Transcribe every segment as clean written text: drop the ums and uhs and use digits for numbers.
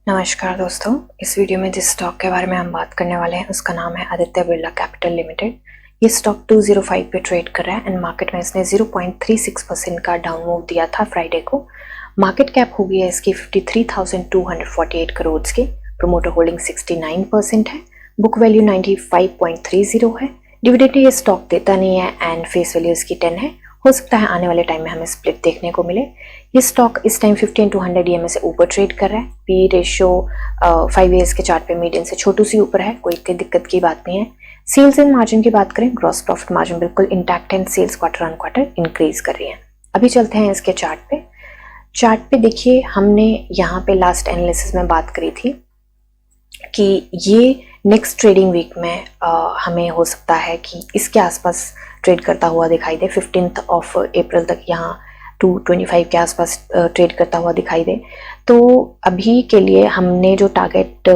नमस्कार दोस्तों, इस वीडियो में जिस स्टॉक के बारे में हम बात करने वाले हैं उसका नाम है आदित्य बिरला कैपिटल लिमिटेड। ये स्टॉक 205 पे ट्रेड कर रहा है एंड मार्केट में इसने 0.36% का डाउन मूव दिया था फ्राइडे को। मार्केट कैप हो गई है इसकी 53,248 करोड़ की। प्रोमोटर होल्डिंग 69% है। बुक वैल्यू 95.30 है। डिविडेंड ये स्टॉक देता नहीं है एंड फेस वैल्यू इसकी 10 है। हो सकता है आने वाले टाइम में हमें स्प्लिट देखने को मिले। ये स्टॉक इस टाइम 50 and 200 EMA से ऊपर ट्रेड कर रहा है। पी रेशियो 5 years के चार्ट पे मीडियन से छोटू सी ऊपर है, कोई इतनी दिक्कत की बात नहीं है। सेल्स एंड मार्जिन की बात करें, ग्रॉस प्रॉफिट मार्जिन बिल्कुल इंटैक्ट है। Sales quarter on quarter increase कर रही है। अभी चलते हैं इसके चार्ट पे देखिए, हमने यहाँ पे लास्ट एनालिसिस में बात करी थी कि ये नेक्स्ट ट्रेडिंग वीक में हमें हो सकता है कि इसके आसपास ट्रेड करता हुआ दिखाई दे। 15 अप्रैल तक यहाँ 225 के आसपास ट्रेड करता हुआ दिखाई दे। तो अभी के लिए हमने जो टारगेट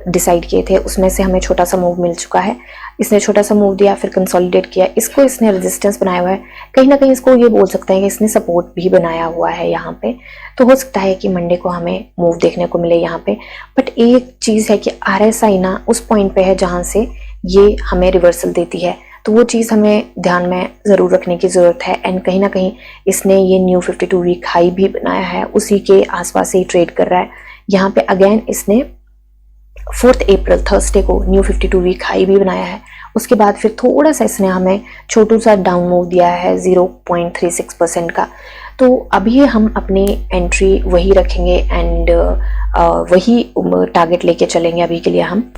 डिसाइड किए थे उसमें से हमें छोटा सा मूव मिल चुका है। इसने छोटा सा मूव दिया, फिर कंसोलिडेट किया, इसको इसने रेजिस्टेंस बनाया हुआ है। कहीं ना कहीं इसको ये बोल सकते हैं कि इसने सपोर्ट भी बनाया हुआ है यहाँ पे। तो हो सकता है कि मंडे को हमें मूव देखने को मिले यहाँ पे। बट एक चीज़ है कि RSI ना उस पॉइंट पे है जहाँ से ये हमें रिवर्सल देती है, तो वो चीज़ हमें ध्यान में ज़रूर रखने की ज़रूरत है। एंड कहीं ना कहीं इसने ये न्यू 52 वीक हाई भी बनाया है, उसी के आसपास से ही ट्रेड कर रहा है। यहाँ पे अगेन इसने 4 अप्रैल थर्सडे को न्यू 52 वीक हाई भी बनाया है। उसके बाद फिर थोड़ा सा इसने हमें छोटू सा डाउन मूव दिया है 0.36% का। तो अभी हम अपनी एंट्री वही रखेंगे एंड वही टारगेट लेके चलेंगे। अभी के लिए हम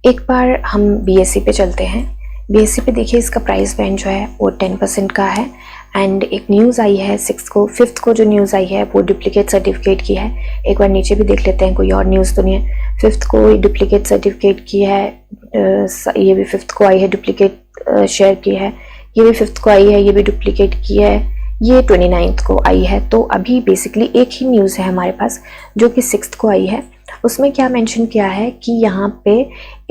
एक बार हम BSE पे चलते हैं। BSE पे देखिए, इसका प्राइस बैंड जो है वो 10% का है। एंड एक न्यूज़ आई है 5th को जो न्यूज़ आई है वो डुप्लीकेट सर्टिफिकेट की है। एक बार नीचे भी देख लेते हैं, कोई और न्यूज़ तो नहीं है। 5th को डुप्लीकेट सर्टिफिकेट की है, ये भी 5th को आई है। डुप्लीकेट शेयर की है, ये भी 5th को आई है। ये भी डुप्लीकेट की है, ये 29th को आई है। तो अभी बेसिकली एक ही न्यूज़ है हमारे पास जो कि 6th को आई है। उसमें क्या मेंशन किया है कि यहाँ पे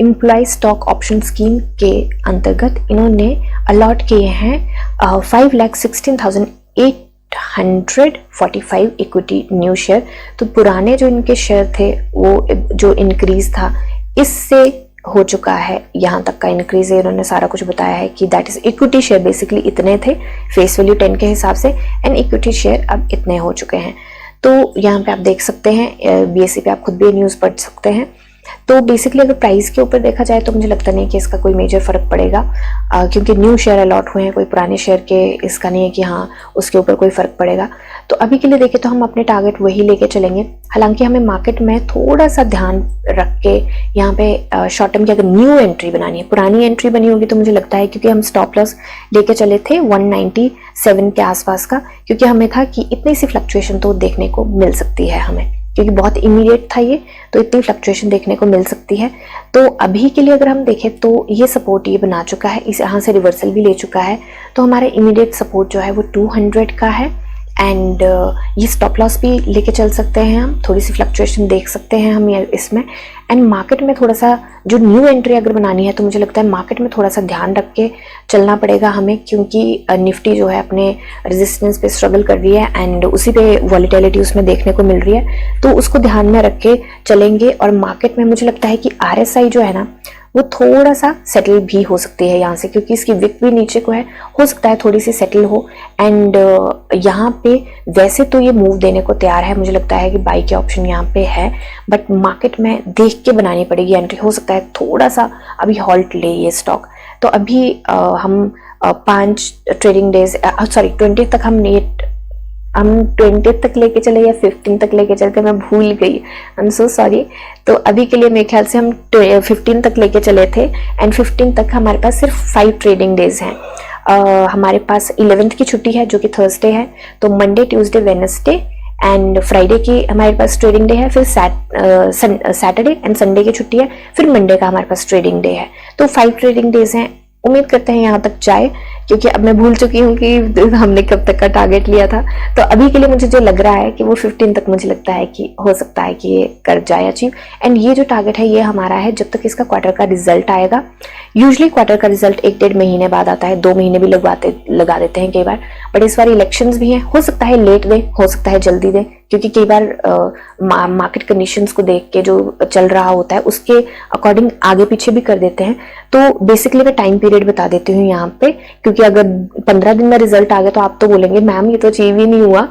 एम्प्लॉय स्टॉक ऑप्शन स्कीम के अंतर्गत इन्होंने अलॉट किए हैं 5,16,845 इक्विटी न्यू शेयर। तो पुराने जो इनके शेयर थे वो जो इंक्रीज था इससे हो चुका है, यहाँ तक का इंक्रीज है। इन्होंने सारा कुछ बताया है कि that is equity share basically इतने थे फेस वैल्यू 10 के हिसाब से, एंड इक्विटी शेयर अब इतने हो चुके हैं। तो यहाँ पे आप देख सकते हैं, BSE पे आप खुद भी न्यूज़ पढ़ सकते हैं। तो बेसिकली अगर प्राइस के ऊपर देखा जाए तो मुझे लगता नहीं कि इसका कोई मेजर फर्क पड़ेगा, क्योंकि न्यू शेयर अलॉट हुए हैं, कोई पुराने शेयर के इसका नहीं है कि हाँ उसके ऊपर कोई फर्क पड़ेगा। तो अभी के लिए देखें तो हम अपने टारगेट वही लेके चलेंगे। हालांकि हमें मार्केट में थोड़ा सा ध्यान रख के यहाँ पे शॉर्ट टर्म की अगर न्यू एंट्री बनानी है, पुरानी एंट्री बनी होगी तो मुझे लगता है, क्योंकि हम स्टॉप लॉस लेके चले थे 197 के आसपास का, क्योंकि हमें था कि इतनी सी फ्लक्चुएशन तो देखने को मिल सकती है हमें, क्योंकि बहुत इमीडिएट था ये, तो इतनी फ्लक्चुएशन देखने को मिल सकती है। तो अभी के लिए अगर हम देखें तो ये सपोर्ट ये बना चुका है, इस यहाँ से रिवर्सल भी ले चुका है। तो हमारा इमीडिएट सपोर्ट जो है वो 200 का है। एंड ये स्टॉप लॉस भी लेके चल सकते हैं हम, थोड़ी सी फ्लक्चुएशन देख सकते हैं हम इसमें। एंड मार्केट में थोड़ा सा जो न्यू एंट्री अगर बनानी है तो मुझे लगता है मार्केट में थोड़ा सा ध्यान रख के चलना पड़ेगा हमें, क्योंकि निफ्टी जो है अपने रेजिस्टेंस पे स्ट्रगल कर रही है एंड उसी पे वॉलेटिलिटी उसमें देखने को मिल रही है। तो उसको ध्यान में रख के चलेंगे। और मार्केट में मुझे लगता है कि RSI जो है ना वो थोड़ा सा सेटल भी हो सकती है यहाँ से, क्योंकि इसकी विक भी नीचे को है, हो सकता है थोड़ी सी सेटल हो। एंड यहाँ पे वैसे तो ये मूव देने को तैयार है, मुझे लगता है कि बाई के ऑप्शन यहाँ पे है, बट मार्केट में देख के बनानी पड़ेगी एंट्री। हो सकता है थोड़ा सा अभी हॉल्ट ले ये स्टॉक। तो अभी हम 5 ट्रेडिंग डेज 20 तक हम 20 तक लेके चले या 15 तक लेके चलते, मैं भूल गई, आई एम सो सॉरी। तो अभी के लिए मेरे ख्याल से हम 15 तक लेके चले थे एंड 15 तक हमारे पास सिर्फ 5 ट्रेडिंग डेज हैं। हमारे पास 11th की छुट्टी है जो कि थर्सडे है, तो Monday, Tuesday, Wednesday and Friday की हमारे पास ट्रेडिंग डे है। फिर सैटरडे एंड संडे की छुट्टी है, फिर मंडे का हमारे पास ट्रेडिंग डे है। तो 5 ट्रेडिंग डेज हैं। उम्मीद करते हैं यहाँ तक जाए, क्योंकि अब मैं भूल चुकी हूँ कि हमने कब तक का टारगेट लिया था। तो अभी के लिए मुझे जो लग रहा है कि वो 15 तक मुझे लगता है कि हो सकता है कि ये कर जाए अचीव। एंड ये जो टारगेट है ये हमारा है जब तक इसका क्वार्टर का रिजल्ट आएगा। यूजुअली क्वार्टर का रिजल्ट 1-1.5 महीने बाद आता है, 2 महीने भी लगा देते हैं कई बार, बट इस बार इलेक्शंस भी हैं, हो सकता है लेट दे, हो सकता है जल्दी दे, क्योंकि कई बार मार्केट कंडीशंस को देख के जो चल रहा होता है उसके अकॉर्डिंग आगे पीछे भी कर देते हैं। तो बेसिकली मैं टाइम पीरियड बता देती हूँ यहाँ पे, क्योंकि अगर 15 दिन में रिजल्ट आ गया तो आप तो बोलेंगे मैम ये तो अचीव ही नहीं हुआ।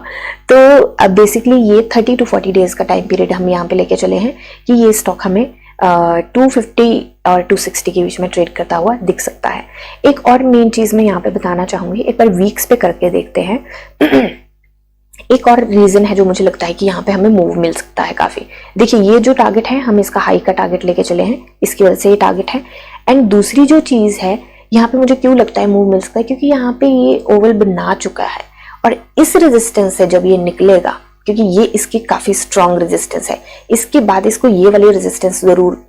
तो अब बेसिकली ये 30 to 40 डेज का टाइम पीरियड हम यहाँ पे लेके चले हैं कि ये स्टॉक हमें 250 और 260 के बीच में ट्रेड करता हुआ दिख सकता है। एक और मेन चीज मैं यहाँ पे बताना चाहूंगी, एक बार वीक्स पे करके देखते हैं। एक और रीजन है जो मुझे लगता है कि यहाँ पे हमें मूव मिल सकता है काफी। देखिए ये जो टारगेट है हम इसका हाई का टारगेट लेके चले हैं, इसकी वजह से ये टारगेट है। एंड दूसरी जो चीज है यहाँ पे मुझे क्यों लगता है मूव मिल सकता है, क्योंकि यहाँ पे ये ओवल बना चुका है और इस रेजिस्टेंस से जब ये निकलेगा, क्योंकि ये इसकी काफी स्ट्रॉन्ग रेजिस्टेंस है, इसके बाद इसको ये वाली रेजिस्टेंस जरूर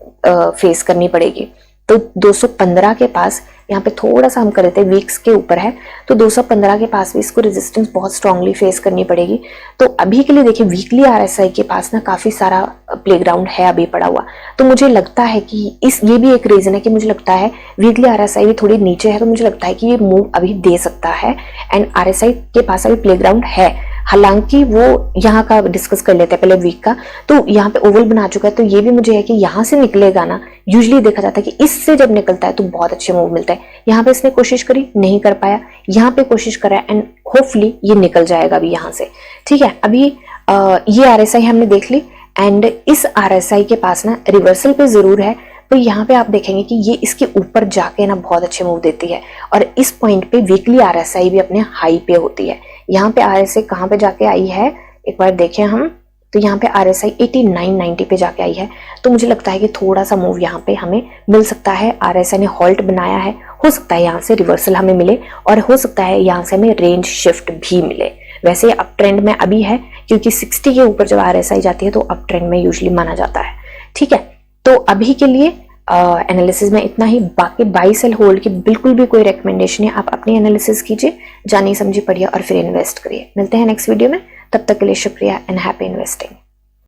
फेस करनी पड़ेगी। तो 215 के पास यहाँ पे थोड़ा सा हम कर देते हैं, वीक्स के ऊपर है तो 215 के पास भी इसको रेजिस्टेंस बहुत स्ट्रांगली फेस करनी पड़ेगी। तो अभी के लिए देखिए वीकली आरएसआई के पास ना काफी सारा प्लेग्राउंड है अभी पड़ा हुआ। तो मुझे लगता है कि ये भी एक रीजन है कि मुझे लगता है वीकली आरएसआई भी थोड़ी नीचे है, तो मुझे लगता है कि ये मूव अभी दे सकता है एंड आरएसआई के पास अभी प्लेग्राउंड है। हालांकि वो यहाँ का डिस्कस कर लेते हैं पहले वीक का, तो यहाँ पे ओवल बना चुका है, तो ये भी मुझे है कि यहाँ से निकलेगा ना, यूजुअली देखा जाता है कि इससे जब निकलता है तो बहुत अच्छे मूव मिलता है। यहाँ पे इसने कोशिश करी, नहीं कर पाया, यहाँ पे कोशिश करा एंड होपफुली ये निकल जाएगा अभी यहाँ से। ठीक है, अभी ये आरएसआई हमने देख ली एंड इस आरएसआई के पास ना रिवर्सल पे जरूर है, तो यहाँ पे आप देखेंगे कि ये इसके ऊपर जाके ना बहुत अच्छे मूव देती है और इस पॉइंट पे वीकली आरएसआई भी अपने हाई पे होती है। यहाँ पे आरएसआई कहाँ पे जाके आई है एक बार देखें हम, तो यहाँ पे आरएसआई 89.90 पे जाके आई है। तो मुझे लगता है कि थोड़ा सा मूव यहाँ पे हमें मिल सकता है। आरएसआई ने हॉल्ट बनाया है, हो सकता है यहाँ से रिवर्सल हमें मिले और हो सकता है यहाँ से हमें रेंज शिफ्ट भी मिले। वैसे अप ट्रेंड में अभी है, क्योंकि 60 के ऊपर जब आरएसआई जाती है तो अप ट्रेंड में यूजुअली माना जाता है। ठीक है, तो अभी के लिए एनालिसिस में इतना ही। बाकी बाई सेल होल्ड की बिल्कुल भी कोई रिकमेंडेशन है, आप अपनी एनालिसिस कीजिए, जानिए समझिए पढ़िए और फिर इन्वेस्ट करिए। मिलते हैं नेक्स्ट वीडियो में, तब तक के लिए शुक्रिया एंड हैप्पी इन्वेस्टिंग।